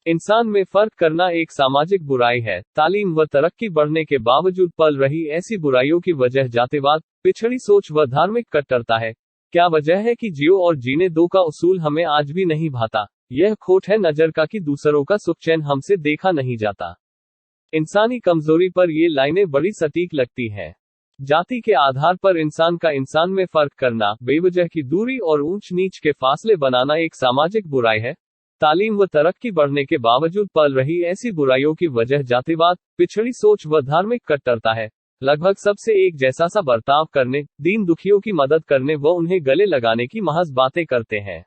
इंसान में फर्क करना एक सामाजिक बुराई है। तालीम व तरक्की बढ़ने के बावजूद पल रही ऐसी बुराइयों की वजह जातिवाद, पिछड़ी सोच व धार्मिक कट्टरता है। क्या वजह है कि जियो और जीने दो का उसूल हमें आज भी नहीं भाता? यह खोट है नजर का कि दूसरों का सुख चैन हमसे देखा नहीं जाता। इंसानी कमजोरी पर ये लाइनें बड़ी सटीक लगती हैं। जाति के आधार पर इंसान का इंसान में फर्क करना, बेवजह की दूरी और ऊंच नीच के फासले बनाना एक सामाजिक बुराई है। तालीम व तरक्की बढ़ने के बावजूद पल रही ऐसी बुराइयों की वजह जातिवाद, पिछड़ी सोच व धार्मिक कट्टरता है। लगभग सबसे एक जैसा सा बर्ताव करने, दीन दुखियों की मदद करने व उन्हें गले लगाने की महज बातें करते हैं।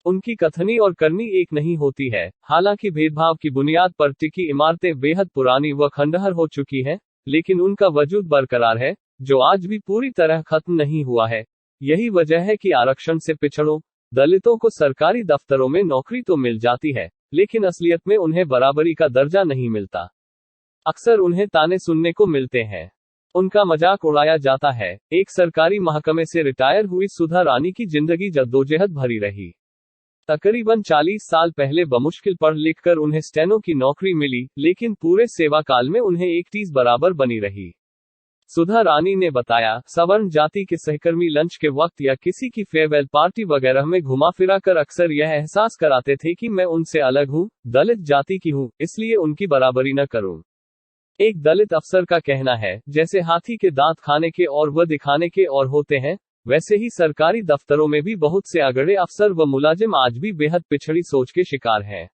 उनकी कथनी और करनी एक नहीं होती है। हालांकि भेदभाव की बुनियाद पर टिकी इमारतें बेहद पुरानी व खंडहर हो चुकी हैं, लेकिन उनका वजूद बरकरार है, जो आज भी पूरी तरह खत्म नहीं हुआ है। यही वजह है कि आरक्षण से पिछड़ों, दलितों को सरकारी दफ्तरों में नौकरी तो मिल जाती है, लेकिन असलियत में उन्हें बराबरी का दर्जा नहीं मिलता। अक्सर उन्हें ताने सुनने को मिलते हैं, उनका मजाक उड़ाया जाता है। एक सरकारी महकमे से रिटायर हुई सुधा रानी की जिंदगी जद्दोजहद भरी रही। तकरीबन 40 साल पहले बमुश्किल पढ़ लिख कर उन्हें स्टेनो की नौकरी मिली, लेकिन पूरे सेवा काल में उन्हें एक टीज बराबर बनी रही। सुधा रानी ने बताया, सवर्ण जाति के सहकर्मी लंच के वक्त या किसी की फेयरवेल पार्टी वगैरह में घुमा फिरा कर अक्सर यह एहसास कराते थे कि मैं उनसे अलग हूँ, दलित जाति की हूँ, इसलिए उनकी बराबरी न करूँ। एक दलित अफसर का कहना है, जैसे हाथी के दांत खाने के और व दिखाने के और होते हैं, वैसे ही सरकारी दफ्तरों में भी बहुत से अगड़े अफसर व मुलाजिम आज भी बेहद पिछड़ी सोच के शिकार हैं।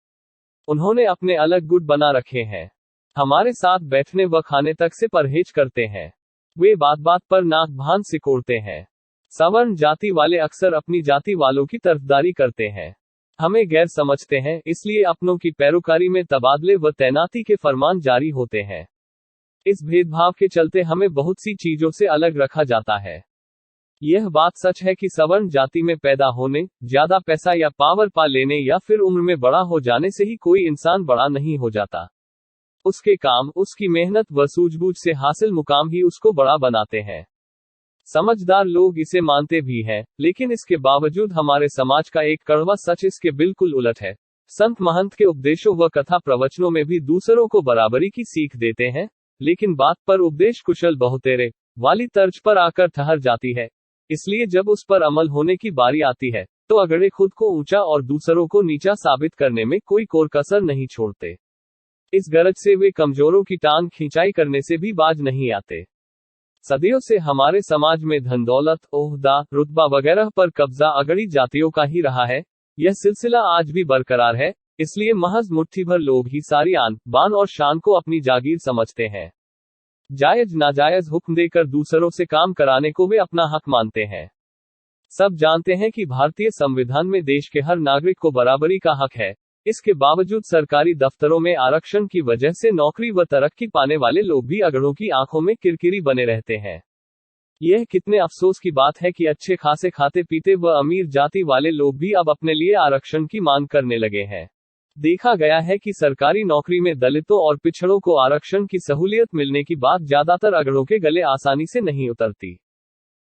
उन्होंने अपने अलग गुट बना रखे हैं। हमारे साथ बैठने व खाने तक से परहेज करते हैं। वे बात बात पर नाक भान सिकोड़ते हैं। सवर्ण जाति वाले अक्सर अपनी जाति वालों की तरफदारी करते हैं, हमें गैर समझते हैं, इसलिए अपनों की पैरोकारी में तबादले व तैनाती के फरमान जारी होते हैं। इस भेदभाव के चलते हमें बहुत सी चीजों से अलग रखा जाता है। यह बात सच है कि सवर्ण जाति में पैदा होने, ज्यादा पैसा या पावर पा लेने या फिर उम्र में बड़ा हो जाने से ही कोई इंसान बड़ा नहीं हो जाता। उसके काम, उसकी मेहनत व सूझबूझ से हासिल मुकाम ही उसको बड़ा बनाते हैं। समझदार लोग इसे मानते भी हैं, लेकिन इसके बावजूद हमारे समाज का एक कड़वा सच इसके बिल्कुल उलट है। संत महंत के उपदेशों व कथा प्रवचनों में भी दूसरों को बराबरी की सीख देते हैं, लेकिन बात पर उपदेश कुशल बहुतेरे वाली तर्ज पर आकर ठहर जाती है। इसलिए जब उस पर अमल होने की बारी आती है, तो अगड़े खुद को ऊंचा और दूसरों को नीचा साबित करने में कोई कोर कसर नहीं छोड़ते। इस गरज से वे कमजोरों की टांग खिंचाई करने से भी बाज नहीं आते। सदियों से हमारे समाज में धन दौलत, ओहदा, रुतबा वगैरह पर कब्जा अगड़ी जातियों का ही रहा है। यह सिलसिला आज भी बरकरार है, इसलिए महज मुट्ठी भर लोग ही सारी आन, बान और शान को अपनी जागीर समझते हैं। जायज नाजायज हुक्म देकर दूसरों से काम कराने को वे अपना हक मानते हैं। सब जानते हैं कि भारतीय संविधान में देश के हर नागरिक को बराबरी का हक है। इसके बावजूद सरकारी दफ्तरों में आरक्षण की वजह से नौकरी व तरक्की पाने वाले लोग भी अगड़ों की आंखों में किरकिरी बने रहते हैं। यह कितने अफसोस की बात है कि अच्छे खासे खाते पीते व अमीर जाति वाले लोग भी अब अपने लिए आरक्षण की मांग करने लगे हैं। देखा गया है कि सरकारी नौकरी में दलितों और पिछड़ों को आरक्षण की सहूलियत मिलने की बात ज्यादातर अगड़ों के गले आसानी से नहीं उतरती।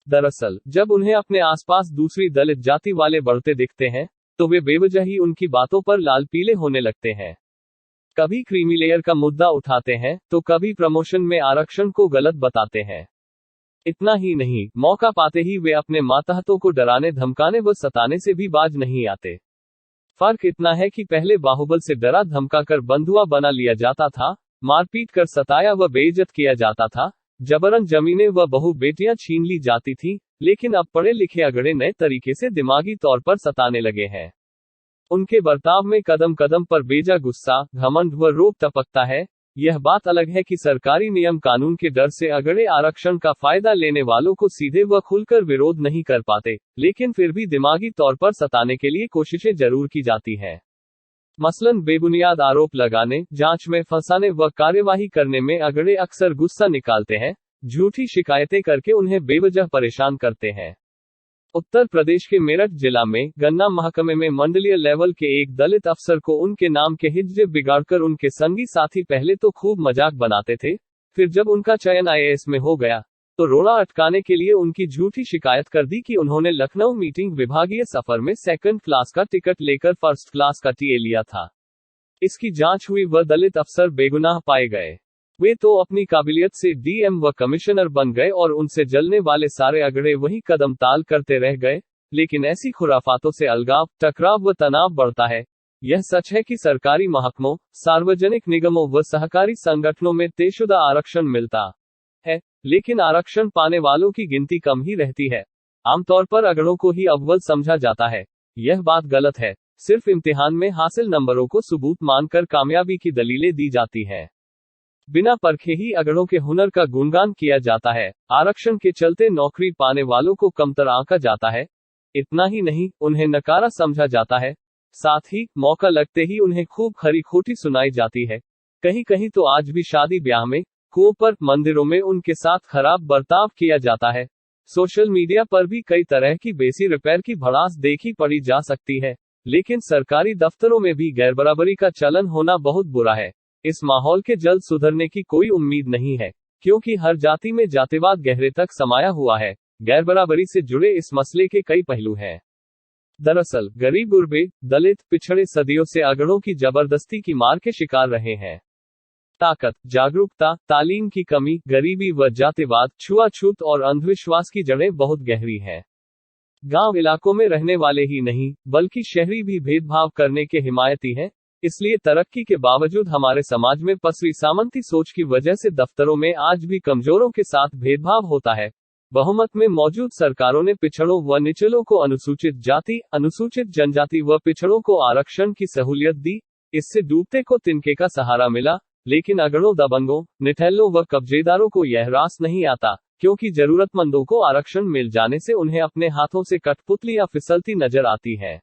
दरअसल, जब उन्हें अपने आसपास दूसरी दलित जाति वाले बढ़ते दिखते हैं, तो वे बेवजह ही उनकी बातों पर लाल पीले होने लगते हैं। कभी क्रीमी लेयर का मुद्दा उठाते हैं, तो कभी प्रमोशन में आरक्षण को गलत बताते हैं। इतना ही नहीं, मौका पाते ही वे अपने मातहतों को डराने धमकाने व सताने से भी बाज नहीं आते। फर्क इतना है कि पहले बाहुबल से डरा धमकाकर बंधुआ बना लिया जाता था, मारपीट कर सताया व बेइज्जत किया जाता था, जबरन जमीनें व बहु बेटियां छीन ली जाती थी, लेकिन अब पढ़े लिखे अगड़े नए तरीके से दिमागी तौर पर सताने लगे हैं। उनके बर्ताव में कदम कदम पर बेजा गुस्सा, घमंड व रोब टपकता है। यह बात अलग है कि सरकारी नियम कानून के डर से अगड़े आरक्षण का फायदा लेने वालों को सीधे व खुलकर विरोध नहीं कर पाते, लेकिन फिर भी दिमागी तौर पर सताने के लिए कोशिशें जरूर की जाती हैं। मसलन बेबुनियाद आरोप लगाने, जांच में फंसाने व कार्यवाही करने में अगड़े अक्सर गुस्सा निकालते हैं, झूठी शिकायतें करके उन्हें बेवजह परेशान करते हैं। उत्तर प्रदेश के मेरठ जिला में गन्ना महकमे में मंडलीय लेवल के एक दलित अफसर को उनके नाम के हिज्जे बिगाड़कर उनके संगी साथी पहले तो खूब मजाक बनाते थे, फिर जब उनका चयन आईएएस में हो गया, तो रोड़ा अटकाने के लिए उनकी झूठी शिकायत कर दी कि उन्होंने लखनऊ मीटिंग विभागीय सफर में सेकंड क्लास का टिकट लेकर फर्स्ट क्लास का टीए लिया था। इसकी जांच हुई व दलित अफसर बेगुनाह पाए गए। वे तो अपनी काबिलियत से डीएम व कमिश्नर बन गए और उनसे जलने वाले सारे अगड़े वही कदम ताल करते रह गए। लेकिन ऐसी खुराफातों से अलगाव, टकराव व तनाव बढ़ता है। यह सच है कि सरकारी महकमों, सार्वजनिक निगमों व सहकारी संगठनों में तयशुदा आरक्षण मिलता है, लेकिन आरक्षण पाने वालों की गिनती कम ही रहती है। आमतौर पर अगड़ों को ही अव्वल समझा जाता है। यह बात गलत है। सिर्फ इम्तिहान में हासिल नंबरों को सबूत मानकर कामयाबी की दलीलें दी जाती हैं। बिना परखे ही अगड़ों के हुनर का गुणगान किया जाता है। आरक्षण के चलते नौकरी पाने वालों को कमतर आंका जाता है। इतना ही नहीं, उन्हें नकारा समझा जाता है। साथ ही मौका लगते ही उन्हें खूब खरी खोटी सुनाई जाती है। कहीं कहीं तो आज भी शादी ब्याह में, कुओं पर, मंदिरों में उनके साथ खराब बर्ताव किया जाता है। सोशल मीडिया पर भी कई तरह की बेसी रिपेयर की भड़ास देखी पड़ी जा सकती है। लेकिन सरकारी दफ्तरों में भी गैरबराबरी का चलन होना बहुत बुरा है। इस माहौल के जल्द सुधरने की कोई उम्मीद नहीं है, क्योंकि हर जाति में जातिवाद गहरे तक समाया हुआ है। गैरबराबरी से जुड़े इस मसले के कई पहलू हैं। दरअसल गरीब गुरबे, दलित, पिछड़े सदियों से अगड़ों की जबरदस्ती की मार के शिकार रहे हैं। ताकत, जागरूकता, तालीम की कमी, गरीबी व जातिवाद, छुआछूत और अंधविश्वास की जड़ें बहुत गहरी हैं। गांव इलाकों में रहने वाले ही नहीं, बल्कि शहरी भी भेदभाव करने के हिमायती हैं। इसलिए तरक्की के बावजूद हमारे समाज में पसरी सामंती सोच की वजह से दफ्तरों में आज भी कमजोरों के साथ भेदभाव होता है। बहुमत में मौजूद सरकारों ने पिछड़ों व निचलों को अनुसूचित जाति, अनुसूचित जनजाति व पिछड़ों को आरक्षण की सहूलियत दी। इससे डूबते को तिनके का सहारा मिला। लेकिन अगड़ों, दबंगों, निठल्लों व कब्जेदारों को यह रास नहीं आता, क्योंकि जरूरतमंदों को आरक्षण मिल जाने से उन्हें अपने हाथों से कठपुतली या फिसलती नजर आती है।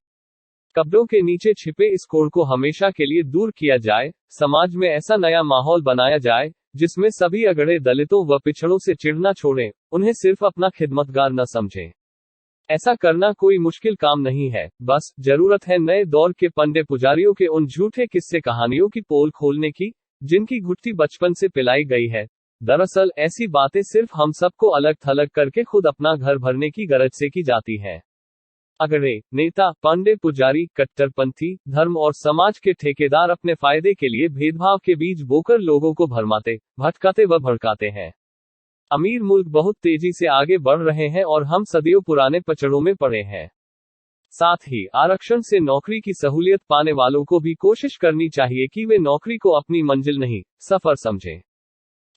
कपड़ों के नीचे छिपे इस कोण को हमेशा के लिए दूर किया जाए। समाज में ऐसा नया माहौल बनाया जाए जिसमें सभी अगड़े दलितों व पिछड़ों से चिढ़ना छोड़ें, उन्हें सिर्फ अपना खिदमतगार न समझें। ऐसा करना कोई मुश्किल काम नहीं है। बस जरूरत है नए दौर के पंडे पुजारियों के उन झूठे किस्से कहानियों की पोल खोलने की, जिनकी घुट्टी बचपन से पिलाई गई है। दरअसल ऐसी बातें सिर्फ हम सबको अलग थलग करके खुद अपना घर भरने की गरज से की जाती हैं। अगड़े, नेता, पंडे पुजारी, कट्टरपंथी, धर्म और समाज के ठेकेदार अपने फायदे के लिए भेदभाव के बीज बोकर लोगों को भरमाते, भटकाते व भड़काते हैं। अमीर मुल्क बहुत तेजी से आगे बढ़ रहे हैं और हम सदियों पुराने पचड़ों में पड़े हैं। साथ ही आरक्षण से नौकरी की सहूलियत पाने वालों को भी कोशिश करनी चाहिए कि वे नौकरी को अपनी मंजिल नहीं, सफर समझें।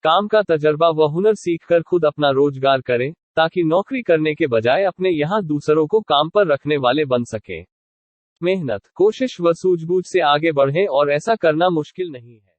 काम का तजर्बा व हुनर सीखकर खुद अपना रोजगार करें, ताकि नौकरी करने के बजाय अपने यहाँ दूसरों को काम पर रखने वाले बन सकें। मेहनत, कोशिश व सूझबूझ से आगे बढ़ें और ऐसा करना मुश्किल नहीं है।